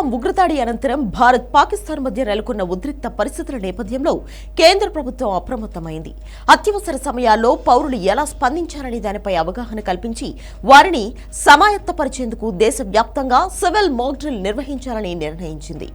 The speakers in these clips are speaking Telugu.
పహల్గాం ఉగ్రదాడి అనంతరం భారత్ పాకిస్తాన్ మధ్య నెలకొన్న ఉద్రిక్త పరిస్థితుల నేపథ్యంలో కేంద్ర ప్రభుత్వం అప్రమత్తమైంది. అత్యవసర సమయాల్లో పౌరులు ఎలా స్పందించాలనే దానిపై అవగాహన కల్పించి వారిని సమాయత్తపరిచేందుకు దేశవ్యాప్తంగా సివిల్ మాక్ డ్రిల్ నిర్వహించాలని నిర్ణయించింది.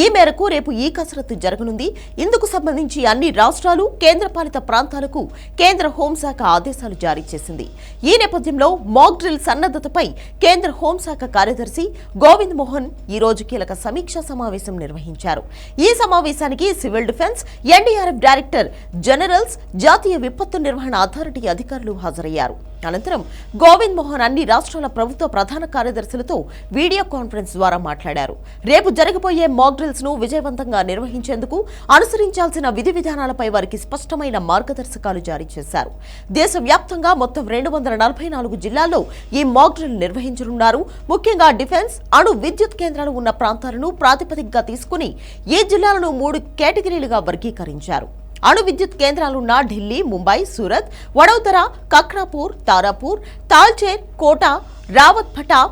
ఈ మేరకు రేపు ఈ కసరత్తు జరగనుంది. ఇందుకు సంబంధించి అన్ని రాష్ట్రాలు, కేంద్రపాలిత ప్రాంతాలకు కేంద్ర హోంశాఖ ఆదేశాలు జారీ చేసింది. ఈ నేపథ్యంలో మాక్ డ్రిల్ సన్నద్ధతపై కేంద్ర హోంశాఖ కార్యదర్శి గోవింద్ మోహన్ ఈ రోజు కీలక సమీక్షా సమావేశం నిర్వహించారు. ఈ సమావేశానికి civil defence, NDRF director generals, జాతీయ విపత్తు నిర్వహణ అథారిటీ అధికారులు హాజరయ్యారు. అనంతరం గోవింద్ మోహన్ అన్ని రాష్ట్రాల ప్రభుత్వ ప్రధాన కార్యదర్శులతో వీడియో కాన్ఫరెన్స్ ద్వారా మాట్లాడారు. రేపు జరగబోయే మాక్ డ్రిల్స్ ను విజయవంతంగా నిర్వహించేందుకు అనుసరించాల్సిన విధి విధానాలపై వారికి స్పష్టమైన మార్గదర్శకాలు జారీ చేశారు. దేశవ్యాప్తంగా మొత్తం 244 జిల్లాల్లో ఈ మాక్ డ్రిల్ నిర్వహించనున్నారు. ముఖ్యంగా డిఫెన్స్, అణు విద్యుత్ కేంద్రాలు ఉన్న ప్రాంతాలను ప్రాతిపదికగా తీసుకుని ఈ జిల్లాలను 3 కేటగిరీలుగా వర్గీకరించారు. అణు విద్యుత్ కేంద్రాలున్న ఢిల్లీ, ముంబై, సూరత్, వడోదర, కక్రాపూర్, తారాపూర్, తాల్చేర్, కోటా, రావత్భటా,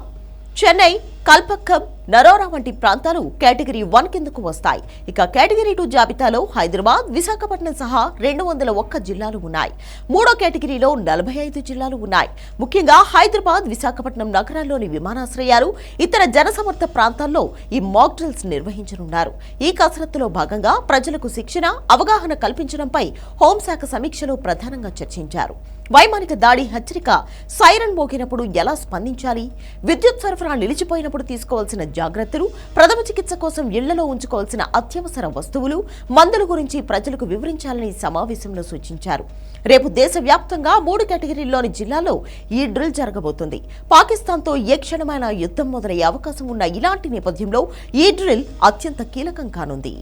చెన్నై, కల్పక్కం, నరోరా వంటి ప్రాంతాలు కేటగిరీ 1 కిందకు వస్తాయి. ఇక కేటగిరీ 2 జాబితాలో హైదరాబాద్, విశాఖపట్నం సహా 201 జిల్లాలు ఉన్నాయి. 3వ కేటగిరీలో 45 జిల్లాలు ఉన్నాయి. ముఖ్యంగా హైదరాబాద్, విశాఖపట్నం నగరాల్లోని విమానాశ్రయాలు, ఇతర జనసమర్థ ప్రాంతాల్లో ఈ మాక్ డ్రిల్స్ నిర్వహించనున్నారు. ఈ కసరత్తులో భాగంగా ప్రజలకు శిక్షణ, అవగాహన కల్పించడంపై హోంశాఖ సమీక్షలో ప్రధానంగా చర్చించారు. వైమానిక దాడి హెచ్చరిక సైరన్ మోగినప్పుడు ఎలా స్పందించాలి, విద్యుత్ సరఫరా నిలిచిపోయినప్పుడు తీసుకోవాల్సిన జాగ్రత్తలు, ప్రథమ చికిత్స కోసం ఇళ్లలో ఉంచుకోవాల్సిన అత్యవసర వస్తువులు, మందుల గురించి ప్రజలకు వివరించాలని సమావేశంలో సూచించారు. రేపు దేశవ్యాప్తంగా 3 కేటగిరీల్లోని జిల్లాల్లో ఈ డ్రిల్ జరగబోతుంది. పాకిస్తాన్తో ఏ క్షణమైన యుద్ధం మొదలయ్యే అవకాశం ఉన్న ఇలాంటి నేపథ్యంలో ఈ డ్రిల్ అత్యంత కీలకం కానుంది.